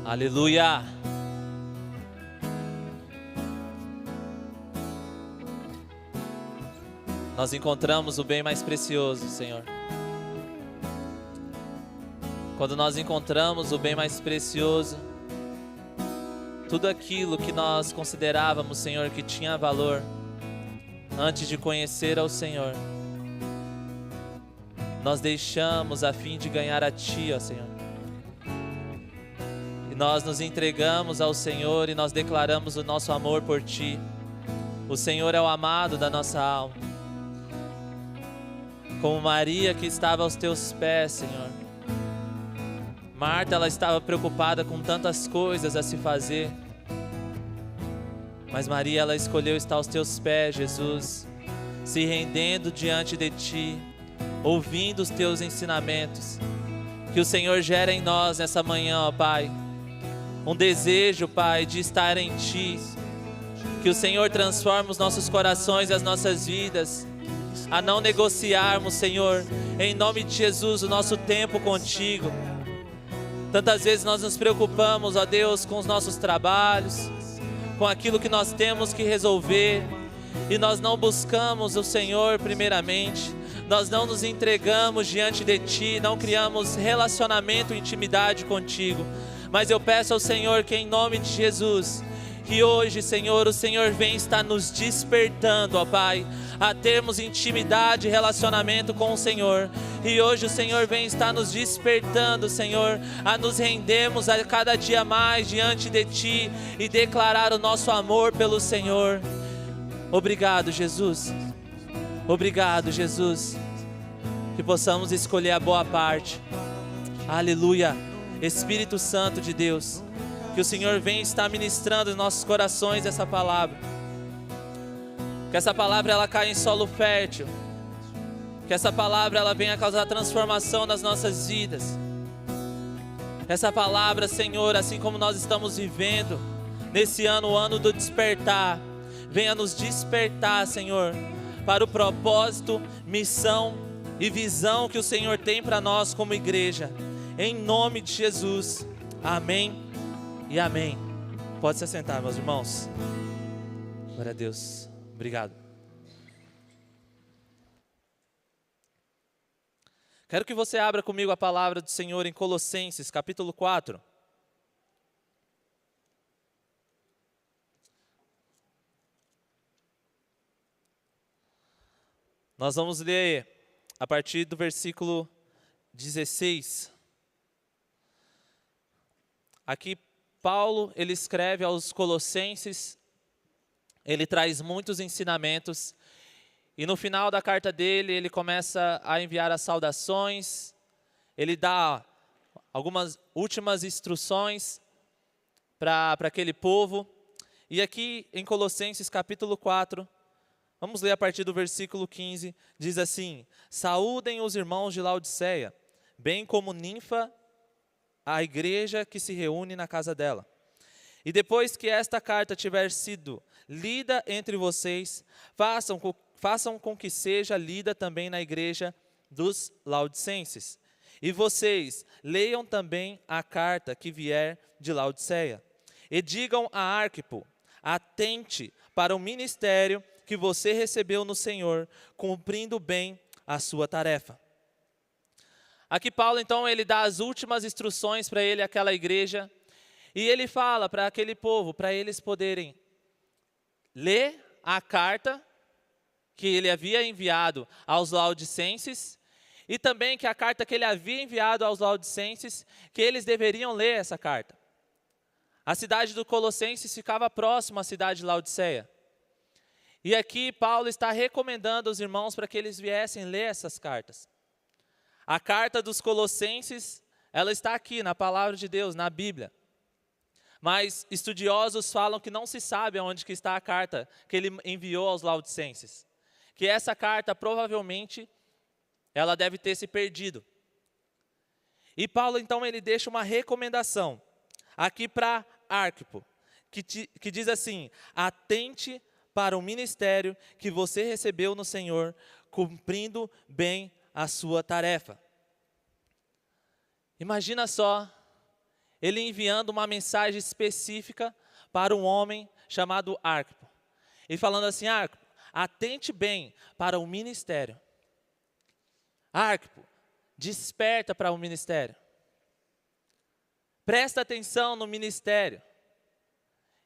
Aleluia! Nós encontramos o bem mais precioso, Senhor. Quando nós encontramos o bem mais precioso, tudo aquilo que nós considerávamos, Senhor, que tinha valor antes de conhecer ao Senhor, nós deixamos a fim de ganhar a Ti, ó Senhor. E nós nos entregamos ao Senhor e nós declaramos o nosso amor por Ti. O Senhor é o amado da nossa alma. Como Maria que estava aos Teus pés, Senhor. Marta, ela estava preocupada com tantas coisas a se fazer. Mas Maria, ela escolheu estar aos Teus pés, Jesus, se rendendo diante de Ti, ouvindo os Teus ensinamentos. Que o Senhor gere em nós nessa manhã, ó Pai, um desejo, Pai, de estar em Ti. Que o Senhor transforme os nossos corações e as nossas vidas, a não negociarmos, Senhor, em nome de Jesus, o nosso tempo contigo. Tantas vezes nós nos preocupamos, ó Deus, com os nossos trabalhos, com aquilo que nós temos que resolver, e nós não buscamos o Senhor primeiramente, nós não nos entregamos diante de Ti, não criamos relacionamento e intimidade contigo. Mas eu peço ao Senhor que em nome de Jesus, que hoje, Senhor, o Senhor vem estar nos despertando, ó Pai, a termos intimidade e relacionamento com o Senhor. E hoje o Senhor vem estar nos despertando, Senhor, a nos rendermos a cada dia mais diante de Ti e declarar o nosso amor pelo Senhor. Obrigado, Jesus. Obrigado, Jesus. Que possamos escolher a boa parte. Aleluia. Espírito Santo de Deus, que o Senhor venha estar ministrando em nossos corações essa palavra. Que essa palavra ela caia em solo fértil. Que essa palavra ela venha causar transformação nas nossas vidas. Essa palavra, Senhor, assim como nós estamos vivendo nesse ano, o ano do despertar, venha nos despertar, Senhor, para o propósito, missão e visão que o Senhor tem para nós como igreja. Em nome de Jesus. Amém e amém. Pode se assentar, meus irmãos. Glória a Deus. Obrigado. Quero que você abra comigo a palavra do Senhor em Colossenses, capítulo 4. Nós vamos ler a partir do versículo 16. Aqui Paulo, ele escreve aos Colossenses, ele traz muitos ensinamentos, e no final da carta dele, ele começa a enviar as saudações, ele dá algumas últimas instruções para aquele povo. E aqui em Colossenses capítulo 4, vamos ler a partir do versículo 15, diz assim: saúdem os irmãos de Laodiceia, bem como Ninfa, a igreja que se reúne na casa dela. E depois que esta carta tiver sido lida entre vocês, façam com que seja lida também na igreja dos Laodicenses. E vocês leiam também a carta que vier de Laodiceia. E digam a Arquipo: atente para o ministério que você recebeu no Senhor, cumprindo bem a sua tarefa. Aqui Paulo, então, ele dá as últimas instruções para ele, aquela igreja, e ele fala para aquele povo, para eles poderem ler a carta que ele havia enviado aos Laodicenses, e também que a carta que ele havia enviado aos Laodicenses, que eles deveriam ler essa carta. A cidade do Colossenses ficava próxima à cidade de Laodiceia. E aqui Paulo está recomendando aos irmãos para que eles viessem ler essas cartas. A carta dos Colossenses, ela está aqui na palavra de Deus, na Bíblia. Mas estudiosos falam que não se sabe onde que está a carta que ele enviou aos Laodicenses. Que essa carta provavelmente, ela deve ter se perdido. E Paulo então ele deixa uma recomendação aqui para Arquipo, que diz assim: atente para o ministério que você recebeu no Senhor, cumprindo bem a sua tarefa. Imagina só, ele enviando uma mensagem específica para um homem chamado Arquipo. E falando assim: Arquipo, atente bem para o ministério. Arquipo, desperta para o ministério. Presta atenção no ministério.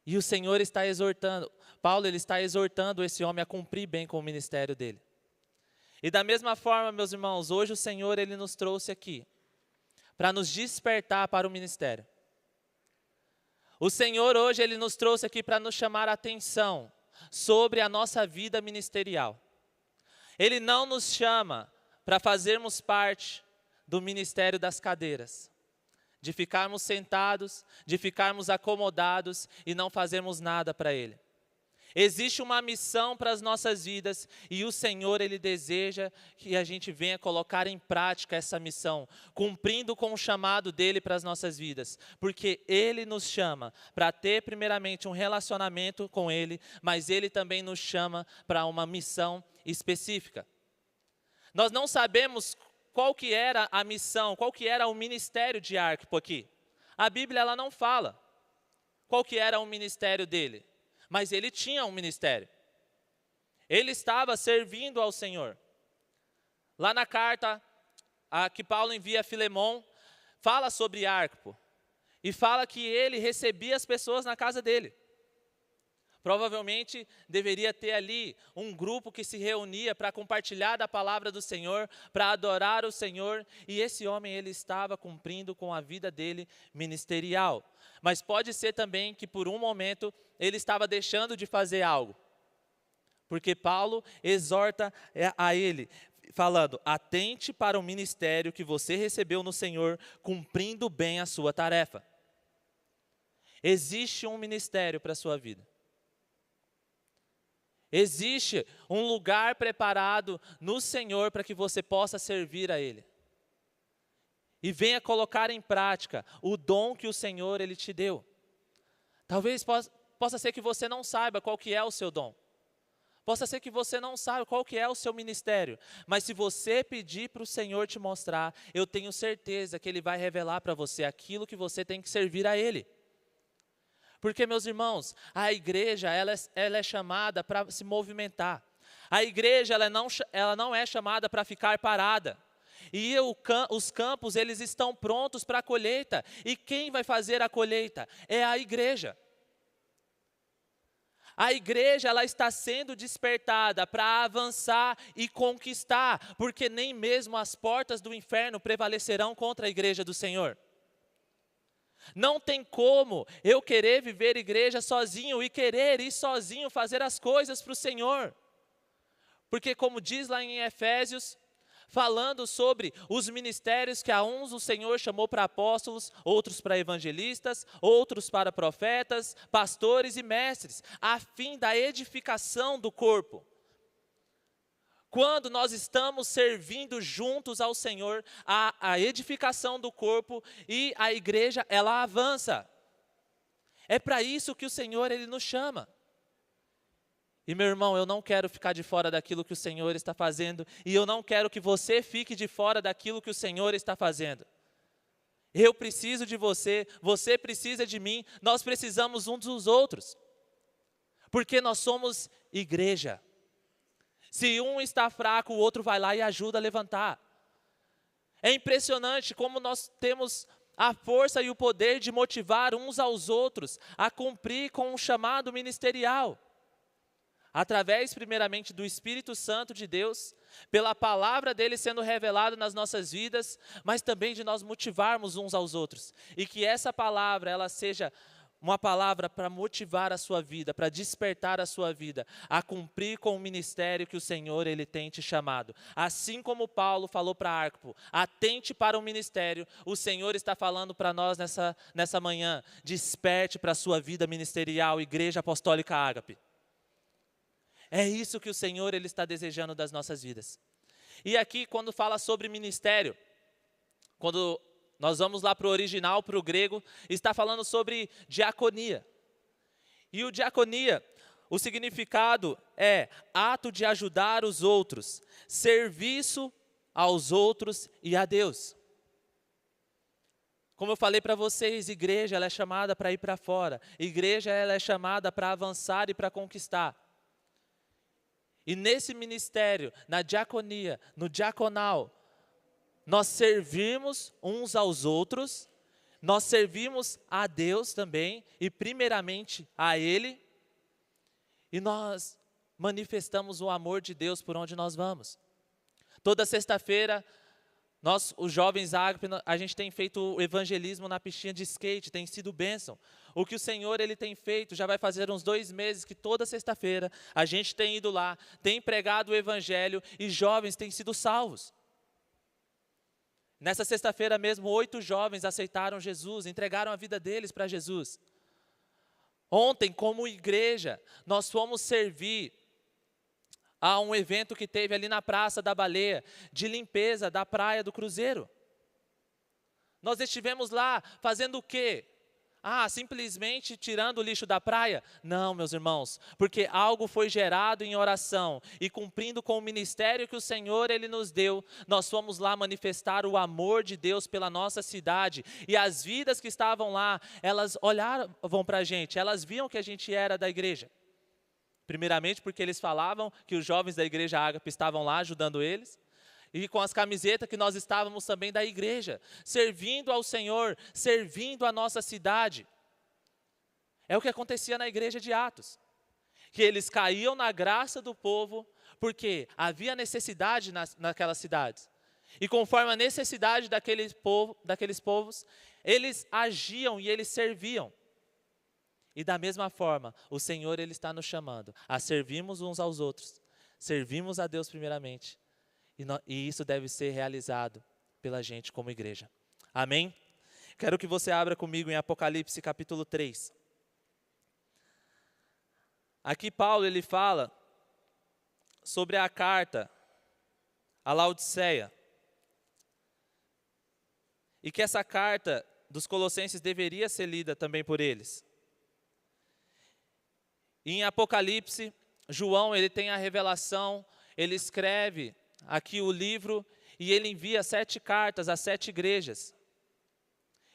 E o Senhor está exortando, Paulo ele está exortando esse homem a cumprir bem com o ministério dele. E da mesma forma, meus irmãos, hoje o Senhor ele nos trouxe aqui para nos despertar para o ministério. O Senhor hoje ele nos trouxe aqui para nos chamar a atenção sobre a nossa vida ministerial. Ele não nos chama para fazermos parte do ministério das cadeiras, de ficarmos sentados, de ficarmos acomodados e não fazermos nada para Ele. Existe uma missão para as nossas vidas e o Senhor, Ele deseja que a gente venha colocar em prática essa missão, cumprindo com o chamado dEle para as nossas vidas. Porque Ele nos chama para ter primeiramente um relacionamento com Ele, mas Ele também nos chama para uma missão específica. Nós não sabemos qual que era a missão, qual que era o ministério de Arquipo aqui. A Bíblia ela não fala qual que era o ministério dele. Mas ele tinha um ministério. Ele estava servindo ao Senhor. Lá na carta que Paulo envia a Filemon, fala sobre Arquipo. E fala que ele recebia as pessoas na casa dele. Provavelmente deveria ter ali um grupo que se reunia para compartilhar da palavra do Senhor, para adorar o Senhor. E esse homem ele estava cumprindo com a vida dele ministerial. Mas pode ser também que por um momento ele estava deixando de fazer algo. Porque Paulo exorta a ele, falando: atente para o ministério que você recebeu no Senhor, cumprindo bem a sua tarefa. Existe um ministério para a sua vida. Existe um lugar preparado no Senhor para que você possa servir a Ele. E venha colocar em prática o dom que o Senhor Ele te deu. Talvez possa ser que você não saiba qual que é o seu dom. Possa ser que você não saiba qual que é o seu ministério. Mas se você pedir para o Senhor te mostrar, eu tenho certeza que Ele vai revelar para você aquilo que você tem que servir a Ele. Porque, meus irmãos, a igreja ela é chamada para se movimentar. A igreja ela não é chamada para ficar parada. E os campos eles estão prontos para a colheita. E quem vai fazer a colheita? É a igreja. A igreja ela está sendo despertada para avançar e conquistar. Porque nem mesmo as portas do inferno prevalecerão contra a igreja do Senhor. Não tem como eu querer viver igreja sozinho e querer ir sozinho fazer as coisas para o Senhor. Porque como diz lá em Efésios, falando sobre os ministérios que a uns o Senhor chamou para apóstolos, outros para evangelistas, outros para profetas, pastores e mestres, a fim da edificação do corpo. Quando nós estamos servindo juntos ao Senhor, a edificação do corpo e a igreja, ela avança. É para isso que o Senhor, Ele nos chama. E meu irmão, eu não quero ficar de fora daquilo que o Senhor está fazendo, e eu não quero que você fique de fora daquilo que o Senhor está fazendo. Eu preciso de você, você precisa de mim, nós precisamos uns dos outros. Porque nós somos igreja. Se um está fraco, o outro vai lá e ajuda a levantar. É impressionante como nós temos a força e o poder de motivar uns aos outros a cumprir com o chamado ministerial. Através, primeiramente, do Espírito Santo de Deus, pela palavra dele sendo revelada nas nossas vidas, mas também de nós motivarmos uns aos outros. E que essa palavra, ela seja uma palavra para motivar a sua vida, para despertar a sua vida, a cumprir com o ministério que o Senhor Ele tem te chamado. Assim como Paulo falou para Arquipo, atente para o ministério, o Senhor está falando para nós nessa manhã, desperte para a sua vida ministerial, Igreja Apostólica Ágape. É isso que o Senhor Ele está desejando das nossas vidas. E aqui, quando fala sobre ministério, quando nós vamos lá para o original, para o grego, está falando sobre diaconia. E o diaconia, o significado é ato de ajudar os outros, serviço aos outros e a Deus. Como eu falei para vocês, igreja ela é chamada para ir para fora. Igreja ela é chamada para avançar e para conquistar. E nesse ministério, na diaconia, no diaconal, nós servimos uns aos outros, nós servimos a Deus também, e primeiramente a Ele, e nós manifestamos o amor de Deus por onde nós vamos. Toda sexta-feira, nós, os jovens Ágape, a gente tem feito o evangelismo na piscina de skate, tem sido bênção. O que o Senhor ele tem feito, já vai fazer uns 2 meses que toda sexta-feira a gente tem ido lá, tem pregado o evangelho e jovens têm sido salvos. Nessa sexta-feira mesmo, 8 jovens aceitaram Jesus, entregaram a vida deles para Jesus. Ontem, como igreja, nós fomos servir a um evento que teve ali na Praça da Baleia, de limpeza da praia do Cruzeiro. Nós estivemos lá fazendo o quê? Simplesmente tirando o lixo da praia? Não, meus irmãos, porque algo foi gerado em oração e cumprindo com o ministério que o Senhor ele nos deu, nós fomos lá manifestar o amor de Deus pela nossa cidade. E as vidas que estavam lá, elas olhavam para a gente, elas viam que a gente era da igreja. Primeiramente porque eles falavam que os jovens da igreja Ágape estavam lá ajudando eles. E com as camisetas que nós estávamos também da igreja, servindo ao Senhor, servindo a nossa cidade. É o que acontecia na igreja de Atos. Que eles caíam na graça do povo, porque havia necessidade naquelas cidades. E conforme a necessidade daqueles povos, eles agiam e eles serviam. E da mesma forma, o Senhor ele está nos chamando a servirmos uns aos outros, servimos a Deus primeiramente, e isso deve ser realizado pela gente como igreja. Amém? Quero que você abra comigo em Apocalipse capítulo 3. Aqui Paulo ele fala sobre a carta a Laodiceia, e que essa carta dos Colossenses deveria ser lida também por eles. E em Apocalipse, João ele tem a revelação, ele escreve aqui o livro e ele envia 7 cartas a 7 igrejas.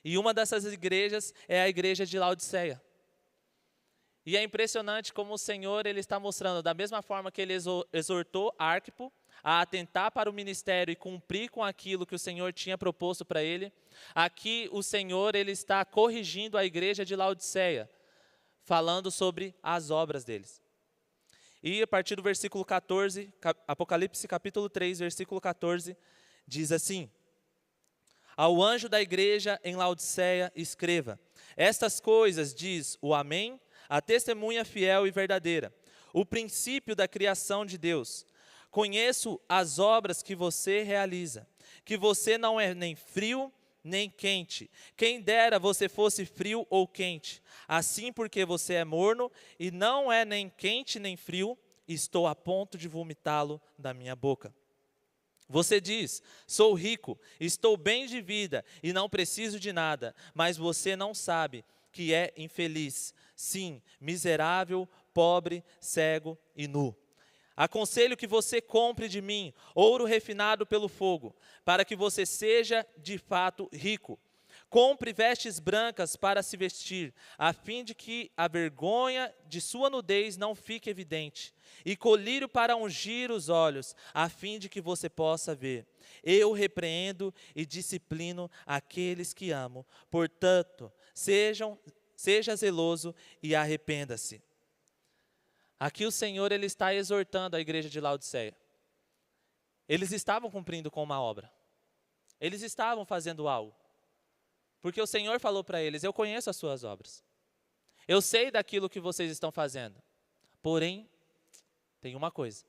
E uma dessas igrejas é a igreja de Laodiceia. E é impressionante como o Senhor ele está mostrando, da mesma forma que ele exortou Arquipo a atentar para o ministério e cumprir com aquilo que o Senhor tinha proposto para ele, aqui o Senhor ele está corrigindo a igreja de Laodiceia, falando sobre as obras deles. E a partir do versículo 14, Apocalipse capítulo 3, versículo 14, diz assim: Ao anjo da igreja em Laodiceia escreva: Estas coisas diz o Amém, a testemunha fiel e verdadeira, o princípio da criação de Deus. Conheço as obras que você realiza, que você não é nem frio nem quente. Quem dera você fosse frio ou quente. Assim, porque você é morno e não é nem quente nem frio, estou a ponto de vomitá-lo da minha boca. Você diz: sou rico, estou bem de vida e não preciso de nada, mas você não sabe que é infeliz, sim, miserável, pobre, cego e nu. Aconselho que você compre de mim ouro refinado pelo fogo, para que você seja de fato rico. Compre vestes brancas para se vestir, a fim de que a vergonha de sua nudez não fique evidente, e colírio para ungir os olhos, a fim de que você possa ver. Eu repreendo e disciplino aqueles que amo. Portanto, seja zeloso e arrependa-se. Aqui o Senhor ele está exortando a igreja de Laodiceia. Eles estavam cumprindo com uma obra. Eles estavam fazendo algo. Porque o Senhor falou para eles: eu conheço as suas obras. Eu sei daquilo que vocês estão fazendo. Porém, tem uma coisa.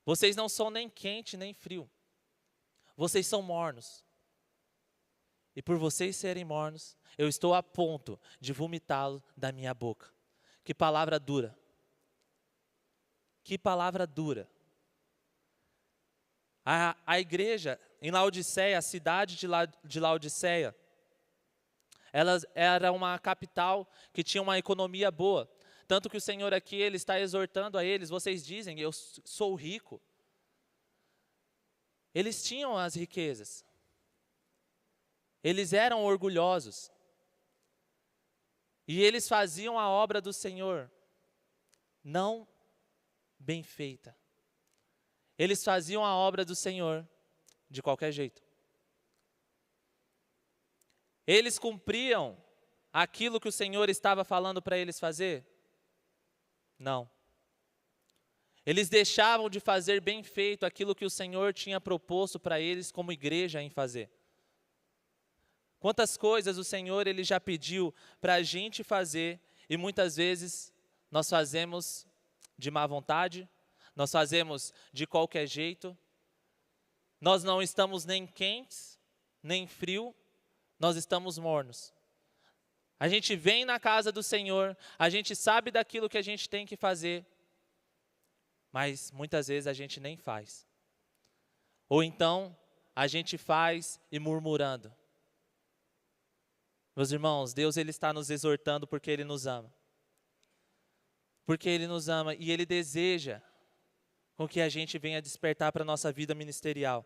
Vocês não são nem quente nem frio. Vocês são mornos. E por vocês serem mornos, eu estou a ponto de vomitá-lo da minha boca. Que palavra dura. Que palavra dura. A igreja em Laodiceia, a cidade de Laodiceia, ela era uma capital que tinha uma economia boa. Tanto que o Senhor aqui ele está exortando a eles: vocês dizem, eu sou rico. Eles tinham as riquezas. Eles eram orgulhosos. E eles faziam a obra do Senhor não bem feita. Eles faziam a obra do Senhor de qualquer jeito. Eles cumpriam aquilo que o Senhor estava falando para eles fazer? Não. Eles deixavam de fazer bem feito aquilo que o Senhor tinha proposto para eles como igreja em fazer. Quantas coisas o Senhor ele já pediu para a gente fazer e muitas vezes nós fazemos de má vontade, nós fazemos de qualquer jeito, nós não estamos nem quentes, nem frio, nós estamos mornos. A gente vem na casa do Senhor, a gente sabe daquilo que a gente tem que fazer, mas muitas vezes a gente nem faz. Ou então, a gente faz e murmurando. Meus irmãos, Deus ele está nos exortando porque Ele nos ama. Porque Ele nos ama e Ele deseja com que a gente venha despertar para a nossa vida ministerial.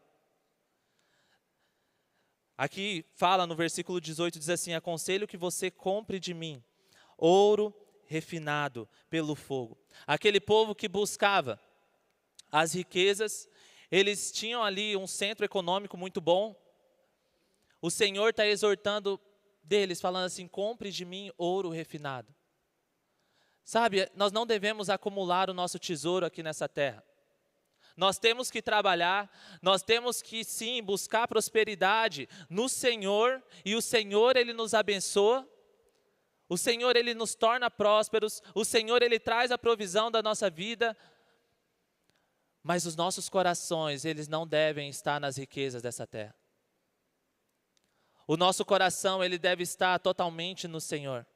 Aqui fala no versículo 18, diz assim: aconselho que você compre de mim ouro refinado pelo fogo. Aquele povo que buscava as riquezas, eles tinham ali um centro econômico muito bom. O Senhor está exortando deles, falando assim: compre de mim ouro refinado. Sabe, nós não devemos acumular o nosso tesouro aqui nessa terra. Nós temos que trabalhar, nós temos que sim buscar prosperidade no Senhor, e o Senhor ele nos abençoa, o Senhor ele nos torna prósperos, o Senhor ele traz a provisão da nossa vida, mas os nossos corações eles não devem estar nas riquezas dessa terra. O nosso coração ele deve estar totalmente no Senhor.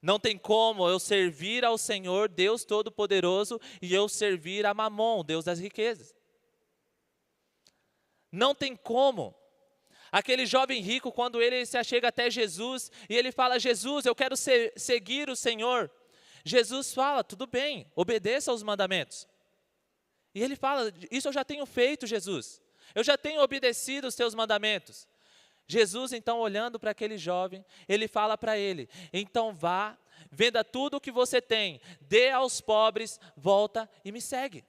Não tem como eu servir ao Senhor, Deus Todo-Poderoso, e eu servir a Mamon, Deus das riquezas. Não tem como. Aquele jovem rico, quando ele se achega até Jesus, e ele fala: Jesus, eu quero seguir o Senhor. Jesus fala: tudo bem, obedeça aos mandamentos. E ele fala: isso eu já tenho feito, Jesus. Eu já tenho obedecido os teus mandamentos. Jesus, então, olhando para aquele jovem, ele fala para ele: então vá, venda tudo o que você tem, dê aos pobres, volta e me segue.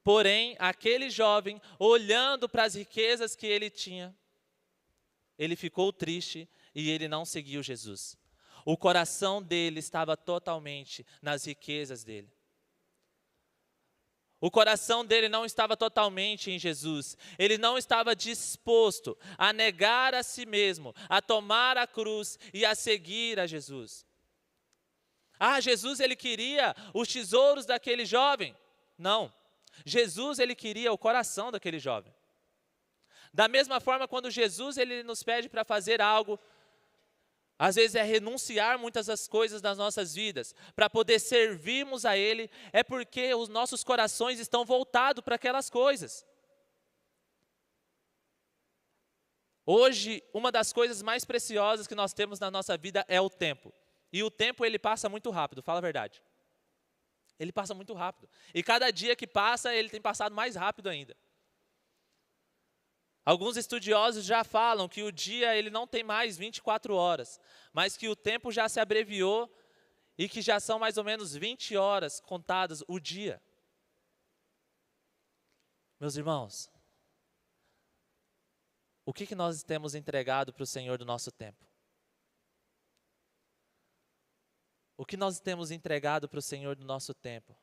Porém, aquele jovem, olhando para as riquezas que ele tinha, ele ficou triste e ele não seguiu Jesus. O coração dele estava totalmente nas riquezas dele. O coração dele não estava totalmente em Jesus. Ele não estava disposto a negar a si mesmo, a tomar a cruz e a seguir a Jesus. Ah, Jesus ele queria os tesouros daquele jovem? Não. Jesus ele queria o coração daquele jovem. Da mesma forma, quando Jesus ele nos pede para fazer algo, às vezes é renunciar muitas das coisas das nossas vidas, para poder servirmos a Ele, é porque os nossos corações estão voltados para aquelas coisas. Hoje, uma das coisas mais preciosas que nós temos na nossa vida é o tempo. E o tempo ele passa muito rápido, fala a verdade. Ele passa muito rápido. E cada dia que passa, ele tem passado mais rápido ainda. Alguns estudiosos já falam que o dia ele não tem mais 24 horas, mas que o tempo já se abreviou e que já são mais ou menos 20 horas contadas o dia. Meus irmãos, o que nós temos entregado para o Senhor do nosso tempo? O que nós temos entregado para o Senhor do nosso tempo?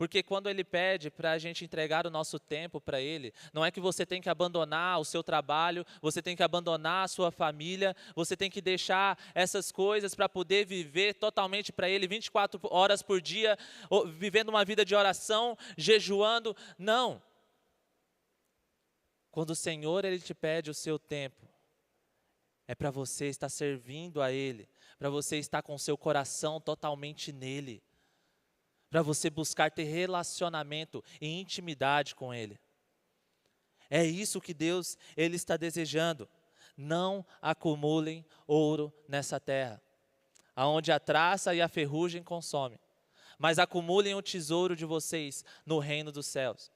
Porque quando Ele pede para a gente entregar o nosso tempo para Ele, não é que você tem que abandonar o seu trabalho, você tem que abandonar a sua família, você tem que deixar essas coisas para poder viver totalmente para Ele 24 horas por dia, vivendo uma vida de oração, jejuando. Não. Quando o Senhor Ele te pede o seu tempo, é para você estar servindo a Ele, para você estar com o seu coração totalmente nele, para você buscar ter relacionamento e intimidade com Ele. É isso que Deus Ele está desejando. Não acumulem ouro nessa terra, aonde a traça e a ferrugem consomem, mas acumulem o tesouro de vocês no reino dos céus.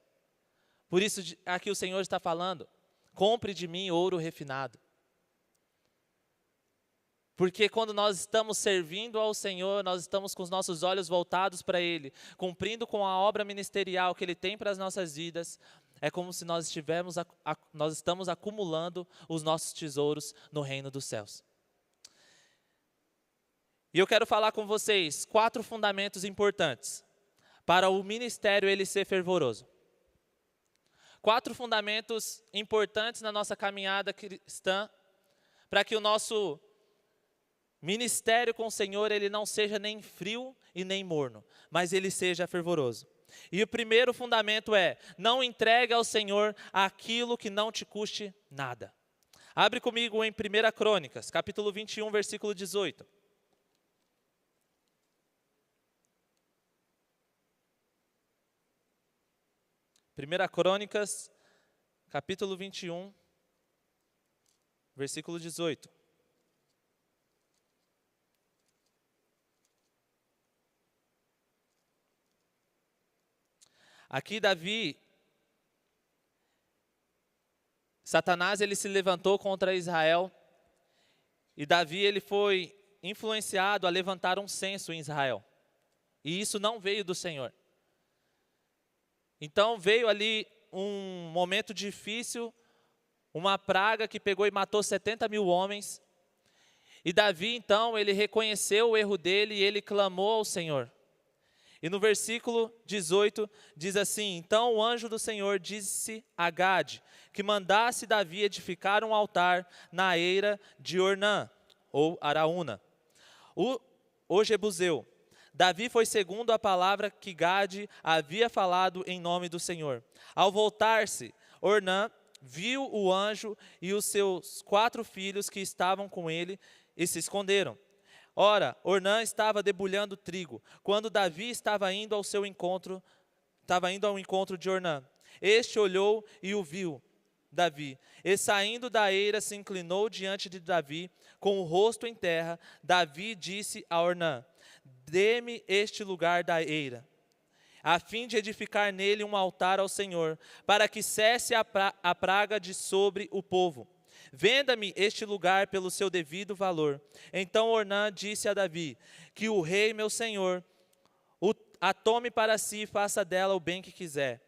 Por isso aqui o Senhor está falando: compre de mim ouro refinado. Porque quando nós estamos servindo ao Senhor, nós estamos com os nossos olhos voltados para Ele, cumprindo com a obra ministerial que Ele tem para as nossas vidas, é como se nós estamos acumulando os nossos tesouros no reino dos céus. E eu quero falar com vocês 4 fundamentos importantes para o ministério ele ser fervoroso. 4 fundamentos importantes na nossa caminhada cristã, para que o nosso ministério com o Senhor ele não seja nem frio e nem morno, mas ele seja fervoroso. E o primeiro fundamento é: não entregue ao Senhor aquilo que não te custe nada. Abre comigo em 1 Crônicas, capítulo 21, versículo 18. 1 Crônicas, capítulo 21, versículo 18. Aqui Davi, Satanás ele se levantou contra Israel, e Davi ele foi influenciado a levantar um censo em Israel. E isso não veio do Senhor. Então veio ali um momento difícil, uma praga que pegou e matou 70 mil homens. E Davi então, ele reconheceu o erro dele e ele clamou ao Senhor. E no versículo 18 diz assim: então o anjo do Senhor disse a Gade que mandasse Davi edificar um altar na eira de Ornã, ou Araúna, o Jebuseu. Davi foi segundo a palavra que Gade havia falado em nome do Senhor. Ao voltar-se, Ornã viu o anjo e os seus 4 filhos que estavam com ele e se esconderam. Ora, Ornã estava debulhando trigo, quando Davi estava indo ao encontro de Ornã. Este olhou e o viu, Davi, e saindo da eira se inclinou diante de Davi, com o rosto em terra. Davi disse a Ornã: dê-me este lugar da eira, a fim de edificar nele um altar ao Senhor, para que cesse a praga de sobre o povo. Venda-me este lugar pelo seu devido valor. Então Ornã disse a Davi: que o rei meu senhor a tome para si e faça dela o bem que quiser.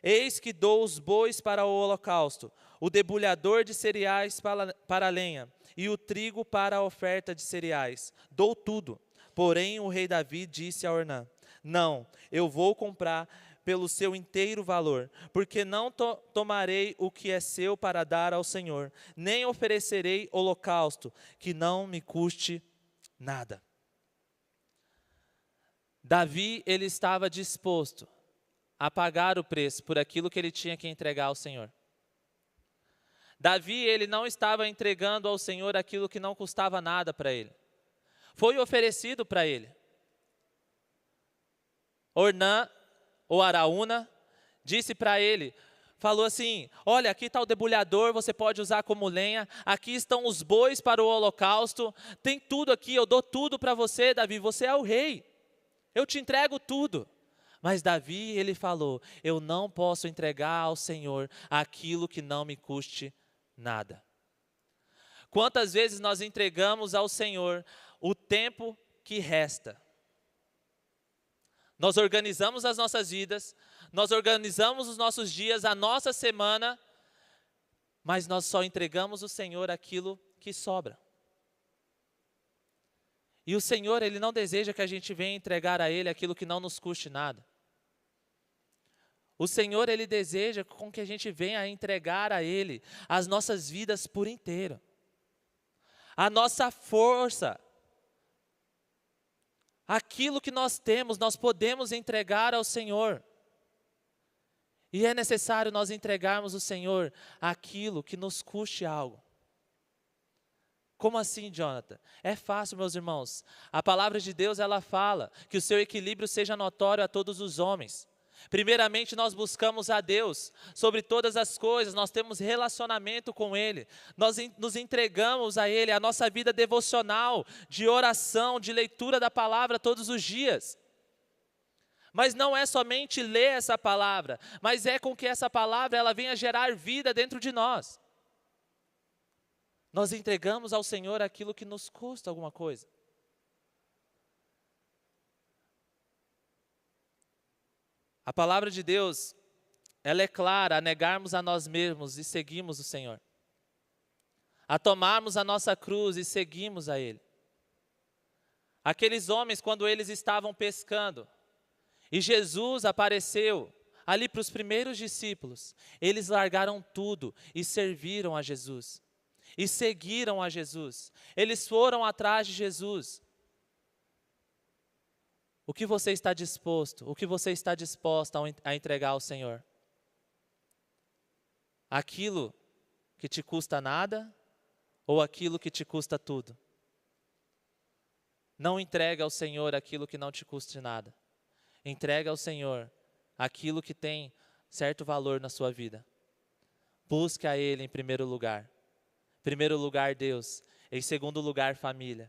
Eis que dou os bois para o holocausto, o debulhador de cereais para a lenha, e o trigo para a oferta de cereais. Dou tudo. Porém o rei Davi disse a Ornã: não, eu vou comprar pelo seu inteiro valor, porque não tomarei o que é seu para dar ao Senhor, nem oferecerei holocausto que não me custe nada. Davi, ele estava disposto a pagar o preço por aquilo que ele tinha que entregar ao Senhor. Davi, ele não estava entregando ao Senhor aquilo que não custava nada para ele. Foi oferecido para ele. Ornã, ou Araúna, disse para ele, falou assim: olha, aqui está o debulhador, você pode usar como lenha, aqui estão os bois para o holocausto, tem tudo aqui, eu dou tudo para você, Davi, você é o rei, eu te entrego tudo. Mas Davi, ele falou: eu não posso entregar ao Senhor aquilo que não me custe nada. Quantas vezes nós entregamos ao Senhor o tempo que resta? Nós organizamos as nossas vidas, nós organizamos os nossos dias, a nossa semana, mas nós só entregamos ao Senhor aquilo que sobra. E o Senhor, Ele não deseja que a gente venha entregar a Ele aquilo que não nos custe nada. O Senhor, Ele deseja com que a gente venha entregar a Ele as nossas vidas por inteiro. A nossa força. Aquilo que nós temos, nós podemos entregar ao Senhor. E é necessário nós entregarmos ao Senhor aquilo que nos custe algo. Como assim, Jonathan? É fácil, meus irmãos. A palavra de Deus, ela fala que o seu equilíbrio seja notório a todos os homens. Primeiramente, nós buscamos a Deus sobre todas as coisas, nós temos relacionamento com Ele, nós nos entregamos a Ele, a nossa vida devocional, de oração, de leitura da palavra todos os dias. Mas não é somente ler essa palavra, mas é com que essa palavra ela venha gerar vida dentro de nós. Nós entregamos ao Senhor aquilo que nos custa alguma coisa. A palavra de Deus, ela é clara a negarmos a nós mesmos e seguirmos o Senhor. A tomarmos a nossa cruz e seguirmos a Ele. Aqueles homens, quando eles estavam pescando, e Jesus apareceu ali para os primeiros discípulos, eles largaram tudo e serviram a Jesus. E seguiram a Jesus. Eles foram atrás de Jesus. O que você está disposto, o que você está disposta a entregar ao Senhor? Aquilo que te custa nada ou aquilo que te custa tudo? Não entrega ao Senhor aquilo que não te custe nada. Entrega ao Senhor aquilo que tem certo valor na sua vida. Busque a Ele em primeiro lugar. Em primeiro lugar, Deus. Em segundo lugar, família.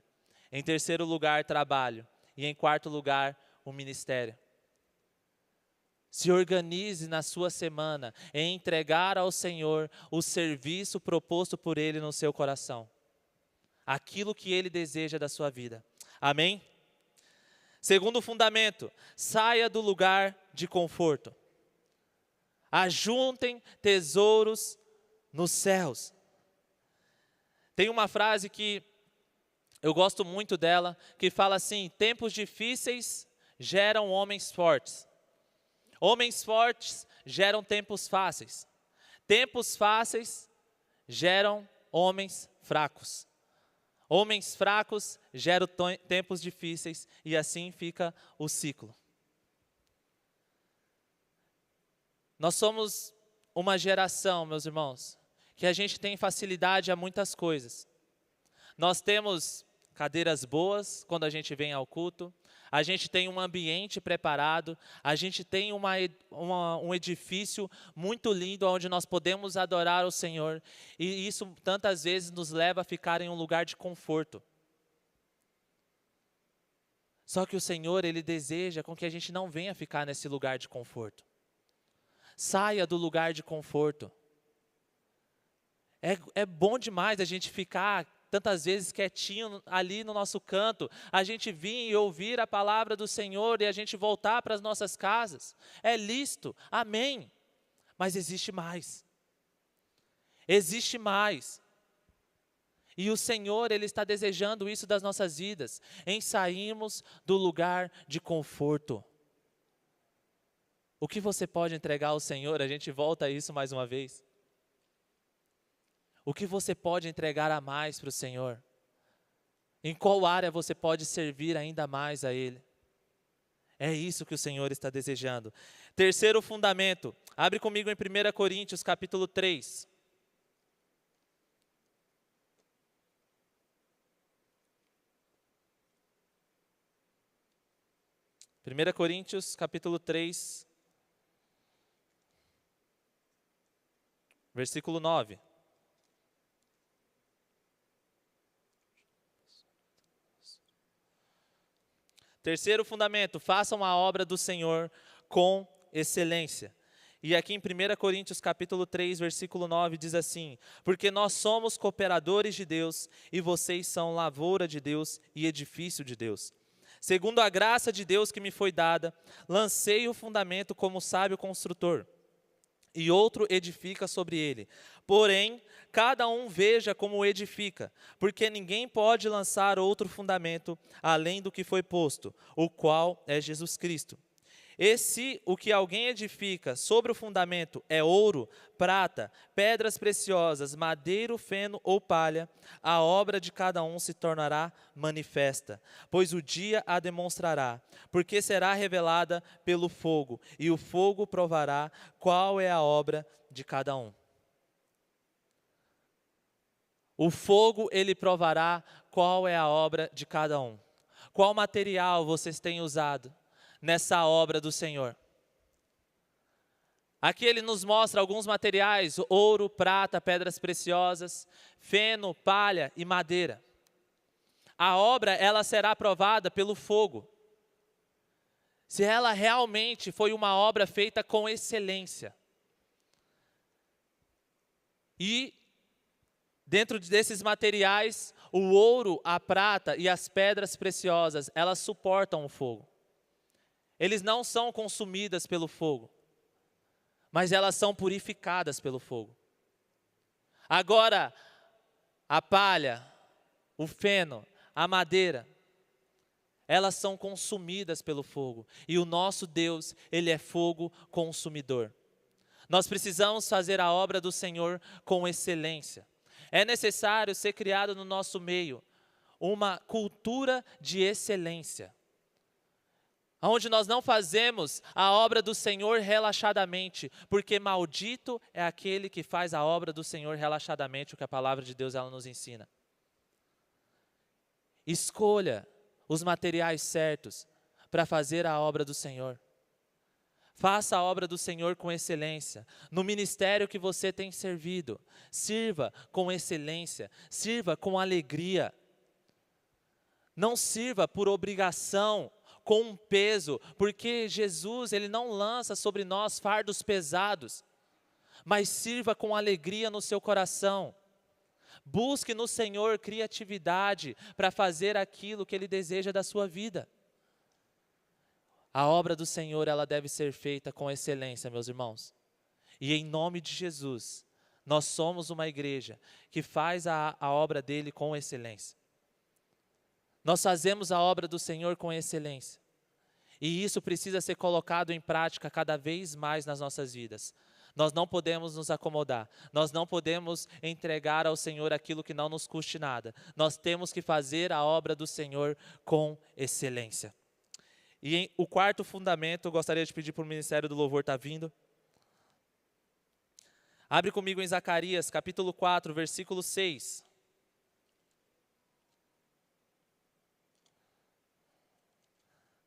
Em terceiro lugar, trabalho. E em quarto lugar, o ministério. Se organize na sua semana em entregar ao Senhor o serviço proposto por Ele no seu coração. Aquilo que Ele deseja da sua vida. Amém? Segundo fundamento, saia do lugar de conforto. Ajuntem tesouros nos céus. Tem uma frase que eu gosto muito dela, que fala assim: tempos difíceis geram homens fortes. Homens fortes geram tempos fáceis. Tempos fáceis geram homens fracos. Homens fracos geram tempos difíceis e assim fica o ciclo. Nós somos uma geração, meus irmãos, que a gente tem facilidade a muitas coisas. Nós temos cadeiras boas quando a gente vem ao culto, a gente tem um ambiente preparado, a gente tem um edifício muito lindo onde nós podemos adorar o Senhor. E isso tantas vezes nos leva a ficar em um lugar de conforto. Só que o Senhor, Ele deseja com que a gente não venha ficar nesse lugar de conforto. Saia do lugar de conforto. É bom demais a gente ficar tantas vezes quietinho ali no nosso canto, a gente vir e ouvir a palavra do Senhor e a gente voltar para as nossas casas. É lícito, amém. Mas existe mais. Existe mais. E o Senhor, Ele está desejando isso das nossas vidas, em sairmos do lugar de conforto. O que você pode entregar ao Senhor? A gente volta a isso mais uma vez. O que você pode entregar a mais para o Senhor? Em qual área você pode servir ainda mais a Ele? É isso que o Senhor está desejando. Terceiro fundamento, abre comigo em 1 Coríntios capítulo 3. Primeira Coríntios capítulo 3, versículo 9. Terceiro fundamento, façam a obra do Senhor com excelência. E aqui em 1 Coríntios capítulo 3, versículo 9, diz assim: porque nós somos cooperadores de Deus, e vocês são lavoura de Deus e edifício de Deus. Segundo a graça de Deus que me foi dada, lancei o fundamento como sábio construtor, e outro edifica sobre ele. Porém, cada um veja como edifica, porque ninguém pode lançar outro fundamento além do que foi posto, o qual é Jesus Cristo. E se o que alguém edifica sobre o fundamento é ouro, prata, pedras preciosas, madeiro, feno ou palha, a obra de cada um se tornará manifesta, pois o dia a demonstrará, porque será revelada pelo fogo, e o fogo provará qual é a obra de cada um. O fogo, ele provará qual é a obra de cada um. Qual material vocês têm usado nessa obra do Senhor? Aqui ele nos mostra alguns materiais: ouro, prata, pedras preciosas, feno, palha e madeira. A obra, ela será provada pelo fogo. Se ela realmente foi uma obra feita com excelência. E Dentro desses materiais, o ouro, a prata e as pedras preciosas, elas suportam o fogo. Eles não são consumidas pelo fogo, mas elas são purificadas pelo fogo. Agora, a palha, o feno, a madeira, elas são consumidas pelo fogo. E o nosso Deus, Ele é fogo consumidor. Nós precisamos fazer a obra do Senhor com excelência. É necessário ser criado no nosso meio uma cultura de excelência, onde nós não fazemos a obra do Senhor relaxadamente, porque maldito é aquele que faz a obra do Senhor relaxadamente, o que a palavra de Deus ela nos ensina. Escolha os materiais certos para fazer a obra do Senhor. Faça a obra do Senhor com excelência. No ministério que você tem servido, sirva com excelência, sirva com alegria. Não sirva por obrigação, com um peso, porque Jesus, Ele não lança sobre nós fardos pesados, mas sirva com alegria no seu coração. Busque no Senhor criatividade para fazer aquilo que Ele deseja da sua vida. A obra do Senhor, ela deve ser feita com excelência, meus irmãos. E em nome de Jesus, nós somos uma igreja que faz a obra dEle com excelência. Nós fazemos a obra do Senhor com excelência. E isso precisa ser colocado em prática cada vez mais nas nossas vidas. Nós não podemos nos acomodar. Nós não podemos entregar ao Senhor aquilo que não nos custe nada. Nós temos que fazer a obra do Senhor com excelência. E o quarto fundamento, eu gostaria de pedir para o Ministério do Louvor estar vindo. Abre comigo em Zacarias, capítulo 4, versículo 6.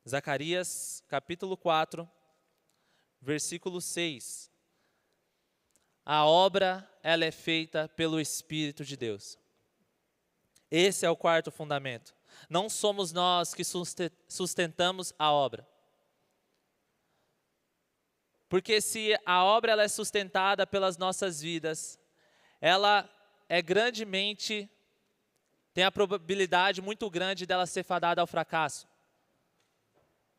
Zacarias, capítulo 4, versículo 6. A obra, ela é feita pelo Espírito de Deus. Esse é o quarto fundamento. Não somos nós que sustentamos a obra. Porque se a obra ela é sustentada pelas nossas vidas, ela é grandemente, tem a probabilidade muito grande dela ser fadada ao fracasso.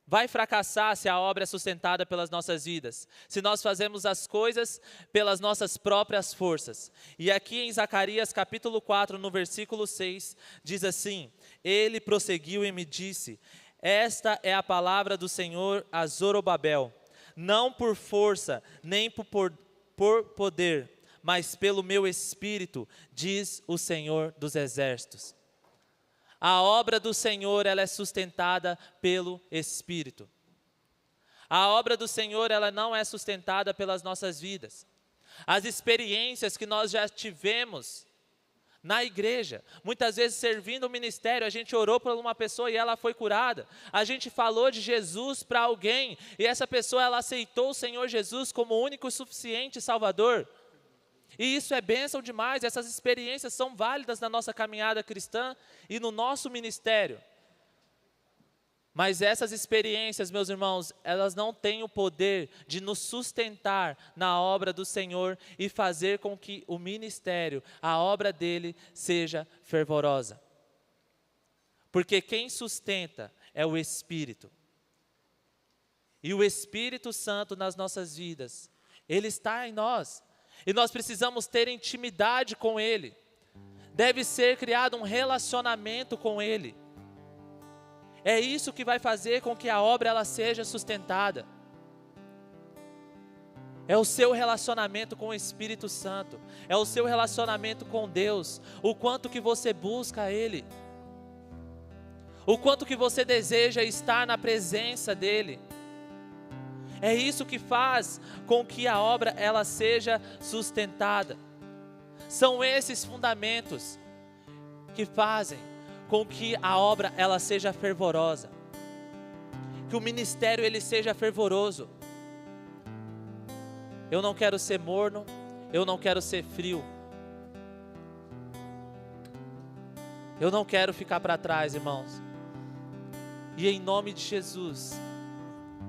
Vai fracassar se a obra é sustentada pelas nossas vidas, se nós fazemos as coisas pelas nossas próprias forças. E aqui em Zacarias capítulo 4, no versículo 6, diz assim: Ele prosseguiu e me disse, esta é a palavra do Senhor a Zorobabel, não por força, nem por poder, mas pelo meu Espírito, diz o Senhor dos Exércitos. A obra do Senhor, ela é sustentada pelo Espírito. A obra do Senhor, ela não é sustentada pelas nossas vidas. As experiências que nós já tivemos na igreja, muitas vezes servindo o ministério, a gente orou por uma pessoa e ela foi curada. A gente falou de Jesus para alguém e essa pessoa, ela aceitou o Senhor Jesus como o único e suficiente Salvador. E isso é bênção demais, essas experiências são válidas na nossa caminhada cristã e no nosso ministério. Mas essas experiências, meus irmãos, elas não têm o poder de nos sustentar na obra do Senhor e fazer com que o ministério, a obra dele, seja fervorosa. Porque quem sustenta é o Espírito. E o Espírito Santo nas nossas vidas, ele está em nós. E nós precisamos ter intimidade com Ele. Deve ser criado um relacionamento com Ele. É isso que vai fazer com que a obra ela seja sustentada. É o seu relacionamento com o Espírito Santo. É o seu relacionamento com Deus. O quanto que você busca Ele. O quanto que você deseja estar na presença dEle. É isso que faz com que a obra ela seja sustentada. São esses fundamentos que fazem com que a obra ela seja fervorosa. Que o ministério ele seja fervoroso. Eu não quero ser morno, eu não quero ser frio. Eu não quero ficar para trás, irmãos. E em nome de Jesus,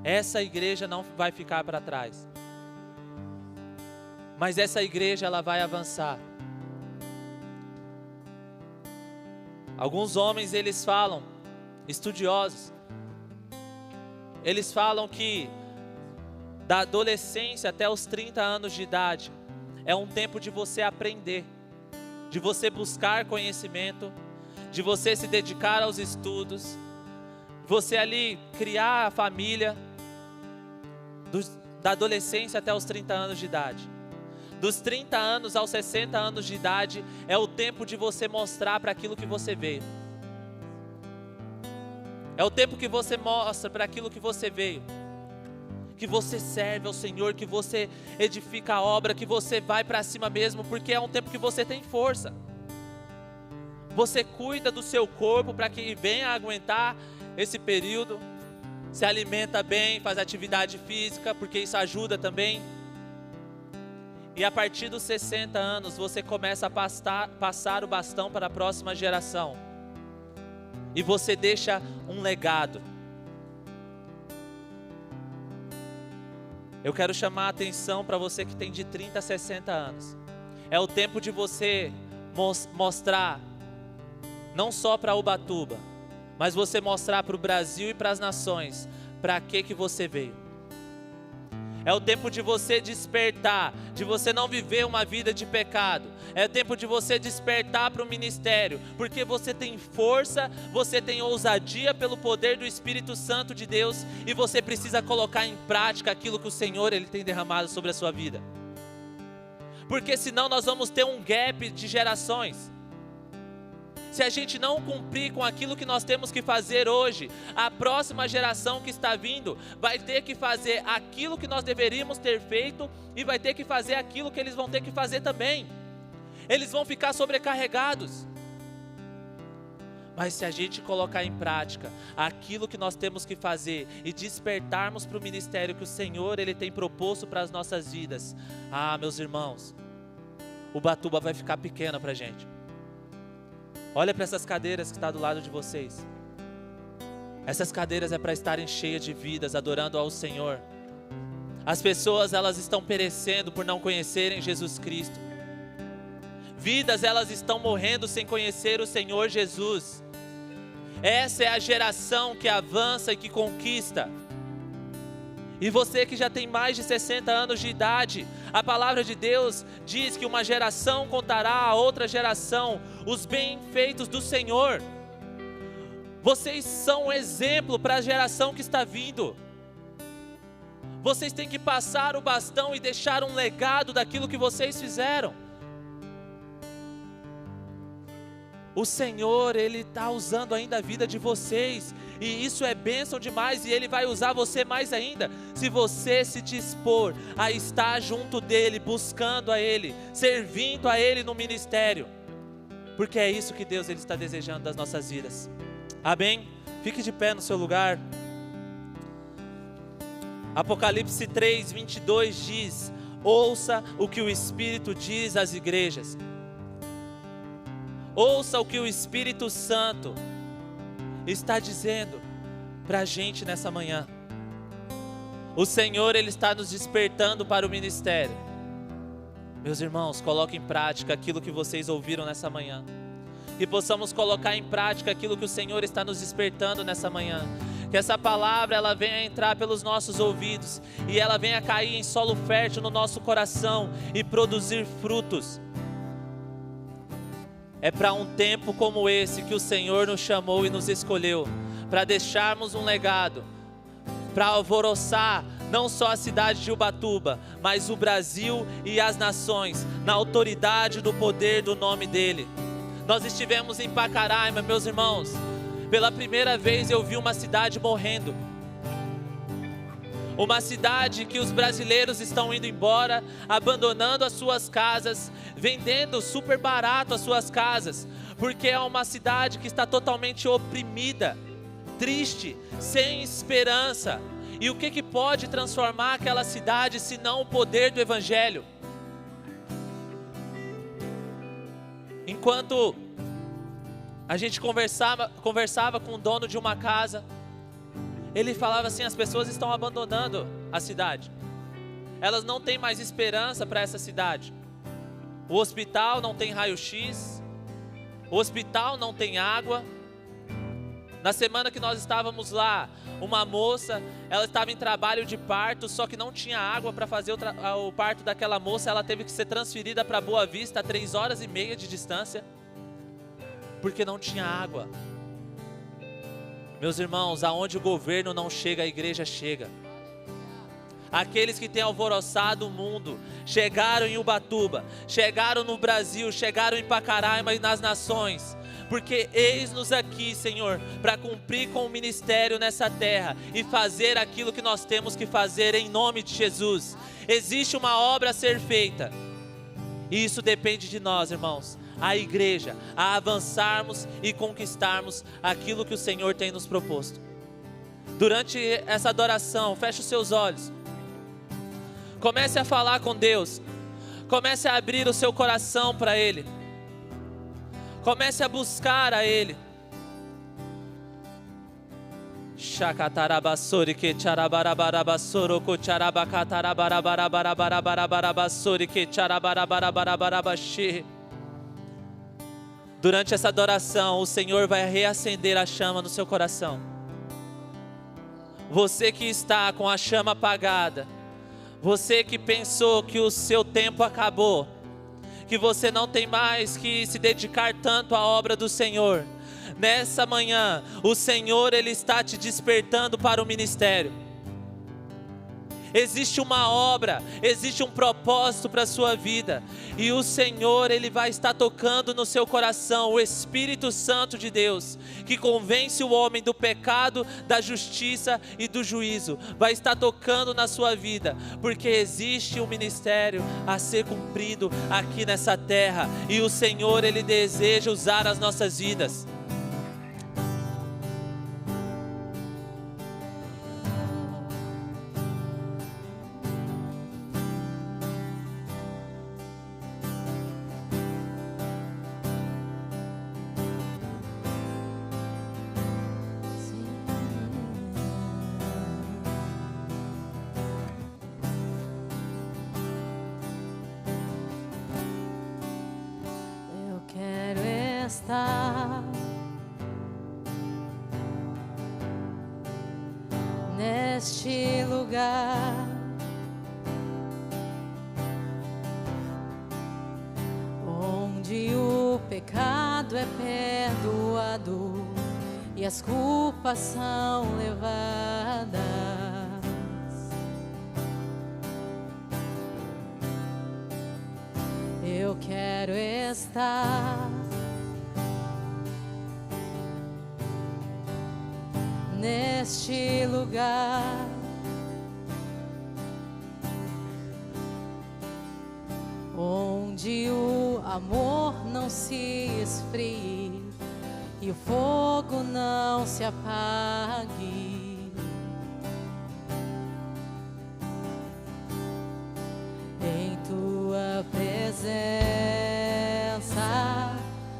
essa igreja não vai ficar para trás. Mas essa igreja ela vai avançar. Alguns homens, eles falam, estudiosos, eles falam que da adolescência até os 30 anos de idade é um tempo de você aprender, de você buscar conhecimento, de você se dedicar aos estudos, você ali criar a família, da adolescência até os 30 anos de idade. Dos 30 anos aos 60 anos de idade é o tempo de você mostrar para aquilo que você veio. É o tempo que você mostra para aquilo que você veio. Que você serve ao Senhor, que você edifica a obra, que você vai para cima mesmo, porque é um tempo que você tem força. Você cuida do seu corpo para que venha aguentar esse período. Se alimenta bem, faz atividade física, porque isso ajuda também. E a partir dos 60 anos, você começa a passar o bastão para a próxima geração. E você deixa um legado. Eu quero chamar a atenção para você que tem de 30 a 60 anos. É o tempo de você mostrar, não só para Ubatuba, mas você mostrar para o Brasil e para as nações, para que você veio. É o tempo de você despertar, de você não viver uma vida de pecado. É o tempo de você despertar para o ministério, porque você tem força, você tem ousadia pelo poder do Espírito Santo de Deus, e você precisa colocar em prática aquilo que o Senhor ele tem derramado sobre a sua vida. Porque senão nós vamos ter um gap de gerações. Se a gente não cumprir com aquilo que nós temos que fazer hoje, a próxima geração que está vindo vai ter que fazer aquilo que nós deveríamos ter feito e vai ter que fazer aquilo que eles vão ter que fazer também. Eles vão ficar sobrecarregados. Mas se a gente colocar em prática aquilo que nós temos que fazer e despertarmos para o ministério que o Senhor ele tem proposto para as nossas vidas, meus irmãos, Ubatuba vai ficar pequena para a gente. Olha para essas cadeiras que estão do lado de vocês. Essas cadeiras é para estarem cheias de vidas, adorando ao Senhor. As pessoas, elas estão perecendo por não conhecerem Jesus Cristo. Vidas, elas estão morrendo sem conhecer o Senhor Jesus. Essa é a geração que avança e que conquista. E você que já tem mais de 60 anos de idade, a palavra de Deus diz que uma geração contará a outra geração os bem-feitos do Senhor. Vocês são um exemplo para a geração que está vindo. Vocês têm que passar o bastão e deixar um legado daquilo que vocês fizeram. O Senhor, Ele está usando ainda a vida de vocês, e isso é bênção demais, e Ele vai usar você mais ainda, se você se dispor a estar junto dEle, buscando a Ele, servindo a Ele no ministério, porque é isso que Deus Ele está desejando das nossas vidas. Amém? Fique de pé no seu lugar. Apocalipse 3:22 diz: ouça o que o Espírito diz às igrejas. Ouça o que o Espírito Santo está dizendo para a gente nessa manhã. O Senhor, Ele está nos despertando para o ministério. Meus irmãos, coloquem em prática aquilo que vocês ouviram nessa manhã. Que possamos colocar em prática aquilo que o Senhor está nos despertando nessa manhã. Que essa palavra, ela venha entrar pelos nossos ouvidos e ela venha cair em solo fértil no nosso coração e produzir frutos. É para um tempo como esse que o Senhor nos chamou e nos escolheu, para deixarmos um legado, para alvoroçar não só a cidade de Ubatuba, mas o Brasil e as nações, na autoridade do poder do nome dEle. Nós estivemos em Pacaraima, meus irmãos. Pela primeira vez eu vi uma cidade morrendo. Uma cidade que os brasileiros estão indo embora, abandonando as suas casas, vendendo super barato as suas casas, porque é uma cidade que está totalmente oprimida, triste, sem esperança. E o que pode transformar aquela cidade se não o poder do Evangelho? Enquanto a gente conversava com o dono de uma casa, ele falava assim: as pessoas estão abandonando a cidade. Elas não têm mais esperança para essa cidade. O hospital não tem raio-x. O hospital não tem água. Na semana que nós estávamos lá, uma moça, ela estava em trabalho de parto, só que não tinha água para fazer o parto daquela moça. Ela teve que ser transferida para Boa Vista, a 3 horas e meia de distância, porque não tinha água. Meus irmãos, aonde o governo não chega, a igreja chega. Aqueles que têm alvoroçado o mundo, chegaram em Ubatuba, chegaram no Brasil, chegaram em Pacaraima e nas nações, porque eis-nos aqui, Senhor, para cumprir com o ministério nessa terra e fazer aquilo que nós temos que fazer em nome de Jesus. Existe uma obra a ser feita, e isso depende de nós, irmãos, a igreja, a avançarmos e conquistarmos aquilo que o Senhor tem nos proposto. Durante essa adoração, feche os seus olhos. Comece a falar com Deus. Comece a abrir o seu coração para Ele. Comece a buscar a Ele. Shakatarabassori que charabarabarabasoro ko charabakatarabarabarabarabarabarabarabasori que charabarabarabarabashi. Durante essa adoração, o Senhor vai reacender a chama no seu coração. Você que está com a chama apagada, você que pensou que o seu tempo acabou, que você não tem mais que se dedicar tanto à obra do Senhor, nessa manhã, o Senhor, Ele está te despertando para o ministério. Existe uma obra, existe um propósito para a sua vida, e o Senhor, Ele vai estar tocando no seu coração, o Espírito Santo de Deus, que convence o homem do pecado, da justiça e do juízo, vai estar tocando na sua vida, porque existe um ministério a ser cumprido aqui nessa terra, e o Senhor, Ele deseja usar as nossas vidas. Neste lugar, onde o pecado é perdoado e as culpas são levadas, eu quero estar neste lugar, onde o amor não se esfrie e o fogo não se apague. Em tua presença,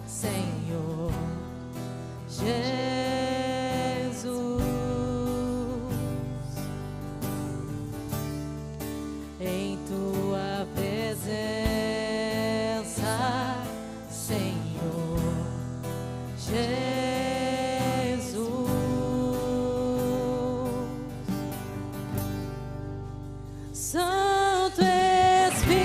Senhor Jesus. Em tua presença, Senhor Jesus. Santo Espírito,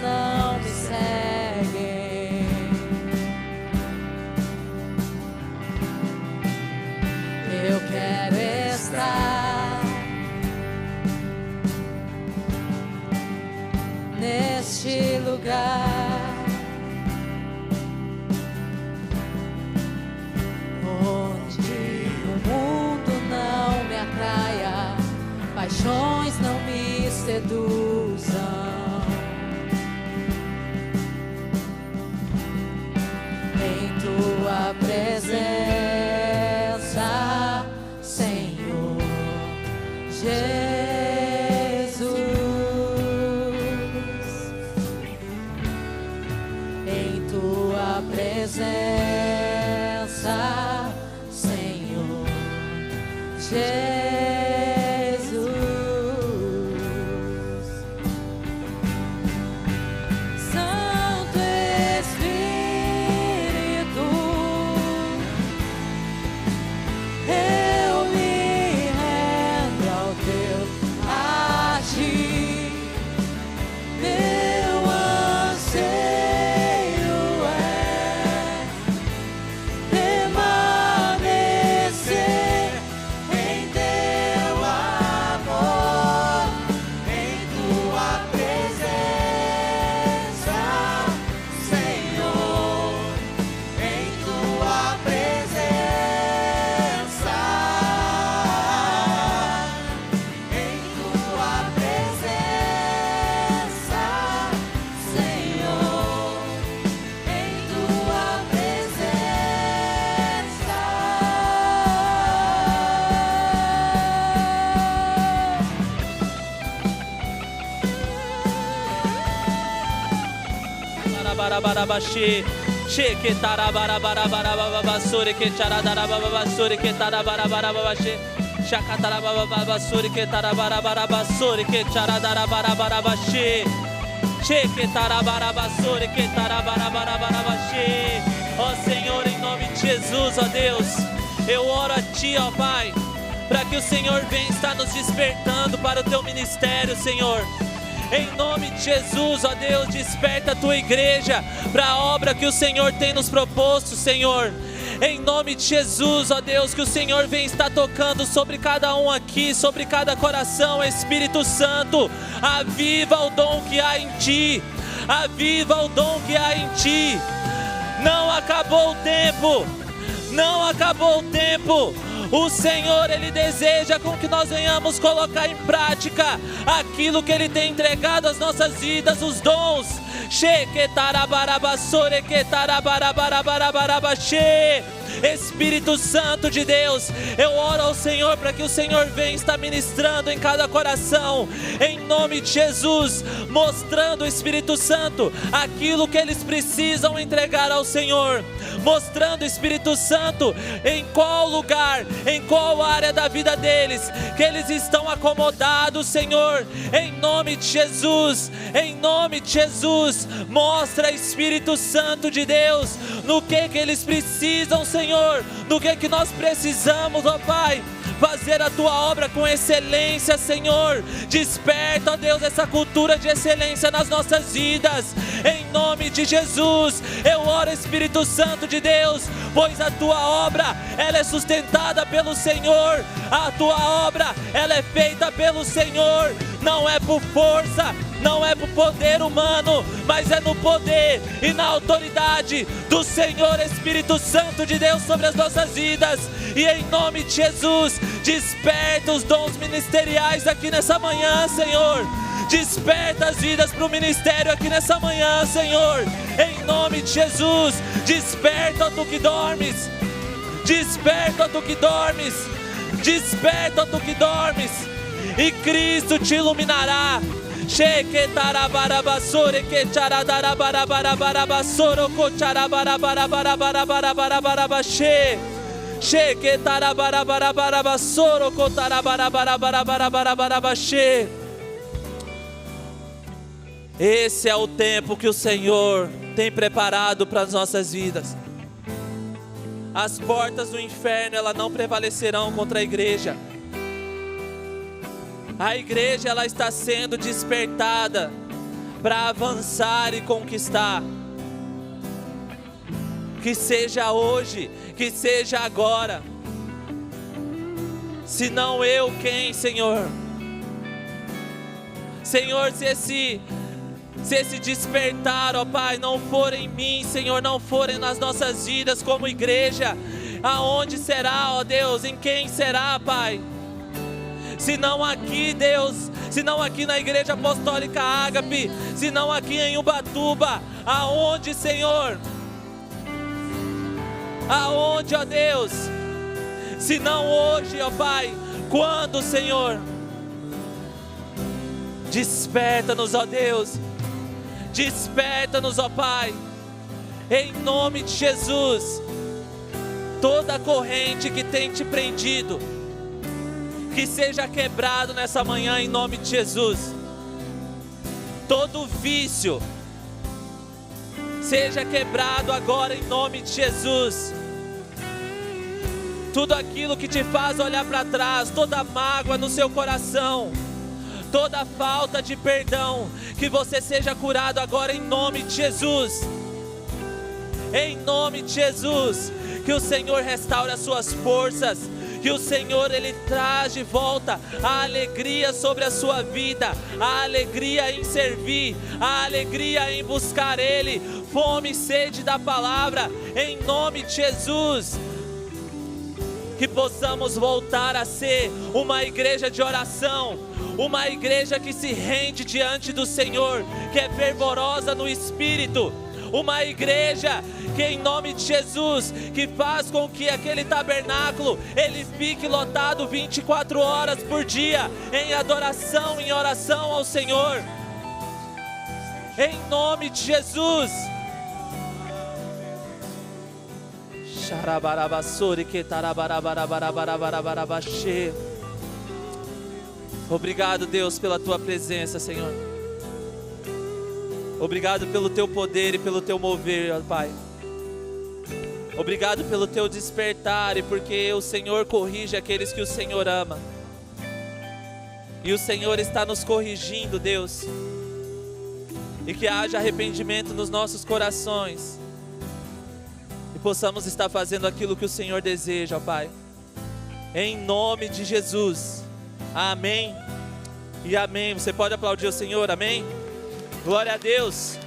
não me seguem. Eu quero estar neste lugar onde o mundo não me atraia, paixões não me seduzam. Em tua presença, Senhor Jesus, em tua presença, Senhor Jesus. Santo Espírito, eu me rendo ao teu agir. Meu anseio é permanecer em teu amor, em tua presença, Senhor, em tua presença, em tua presença, Senhor, em tua Barabarabashi, sheke tarabarabarabarababassuri que charadarababassuri que tarabarababashi, shakatarabarababassuri que tarabarababassuri que charadarababashi, sheke tarabarabassuri que tarabarababashi. Ó Senhor, em nome de Jesus, ó Deus, eu oro a Ti, ó Pai, para que o Senhor venha estar nos despertando para o Teu ministério, Senhor. Em nome de Jesus, ó Deus, desperta a Tua igreja para a obra que o Senhor tem nos proposto, Senhor. Em nome de Jesus, ó Deus, que o Senhor venha estar tocando sobre cada um aqui, sobre cada coração, Espírito Santo. Aviva o dom que há em Ti, aviva o dom que há em Ti. Não acabou o tempo, não acabou o tempo. O Senhor, Ele deseja com que nós venhamos colocar em prática aquilo que Ele tem entregado às nossas vidas, os dons. Espírito Santo de Deus, eu oro ao Senhor para que o Senhor venha estar ministrando em cada coração, em nome de Jesus, mostrando, Espírito Santo, aquilo que eles precisam entregar ao Senhor, mostrando, Espírito Santo, em qual lugar, em qual área da vida deles, que eles estão acomodados, Senhor, em nome de Jesus, em nome de Jesus. Mostra, Espírito Santo de Deus, no que eles precisam, Senhor, no que nós precisamos, ó Pai, fazer a Tua obra com excelência, Senhor. Desperta, ó Deus, essa cultura de excelência nas nossas vidas, em nome de Jesus. Eu oro, Espírito Santo de Deus, pois a Tua obra, ela é sustentada pelo Senhor, a Tua obra, ela é feita pelo Senhor, não é por força, não é por poder humano, mas é no poder e na autoridade do Senhor, Espírito Santo de Deus, sobre as nossas vidas. E em nome de Jesus, desperta os dons ministeriais aqui nessa manhã, Senhor. Desperta as vidas para o ministério aqui nessa manhã, Senhor. Em nome de Jesus, desperta, ó Tu que dormes. Desperta, ó Tu que dormes. Desperta, ó Tu que dormes. E Cristo te iluminará. Sheke tarabarabassore que charadarabarabarabarabasoro ko charabarabarabarabarabarabarabarabache. Sheke tarabarabarabarabassoro ko tarabarabarabarabarabarabache. Esse é o tempo que o Senhor tem preparado para as nossas vidas. As portas do inferno, elas não prevalecerão contra a igreja. A igreja, ela está sendo despertada para avançar e conquistar. Que seja hoje, que seja agora. Se não eu, quem, Senhor? Senhor, se esse despertar, ó Pai, não for em mim, Senhor, não for nas nossas vidas como igreja, aonde será, ó Deus? Em quem será, Pai? Se não aqui, Deus, se não aqui na Igreja Apostólica Ágape, se não aqui em Ubatuba, aonde, Senhor? Aonde, ó Deus? Se não hoje, ó Pai, quando, Senhor? Desperta-nos, ó Deus, desperta-nos, ó Pai, em nome de Jesus. Toda corrente que tem te prendido, que seja quebrado nessa manhã em nome de Jesus. Todo vício seja quebrado agora em nome de Jesus. Tudo aquilo que te faz olhar para trás, toda mágoa no seu coração, toda falta de perdão, que você seja curado agora em nome de Jesus. Em nome de Jesus, que o Senhor restaure as suas forças, que o Senhor, Ele traz de volta a alegria sobre a sua vida, a alegria em servir, a alegria em buscar Ele, fome e sede da palavra, em nome de Jesus. Que possamos voltar a ser uma igreja de oração, uma igreja que se rende diante do Senhor, que é fervorosa no Espírito, uma igreja que em nome de Jesus, que faz com que aquele tabernáculo, ele fique lotado 24 horas por dia, em adoração, em oração ao Senhor, em nome de Jesus. Obrigado, Deus, pela tua presença, Senhor. Obrigado pelo teu poder e pelo teu mover, ó Pai. Obrigado pelo teu despertar e porque o Senhor corrige aqueles que o Senhor ama. E o Senhor está nos corrigindo, Deus. E que haja arrependimento nos nossos corações. E possamos estar fazendo aquilo que o Senhor deseja, ó Pai. Em nome de Jesus. Amém. E amém. Você pode aplaudir o Senhor, amém? Glória a Deus.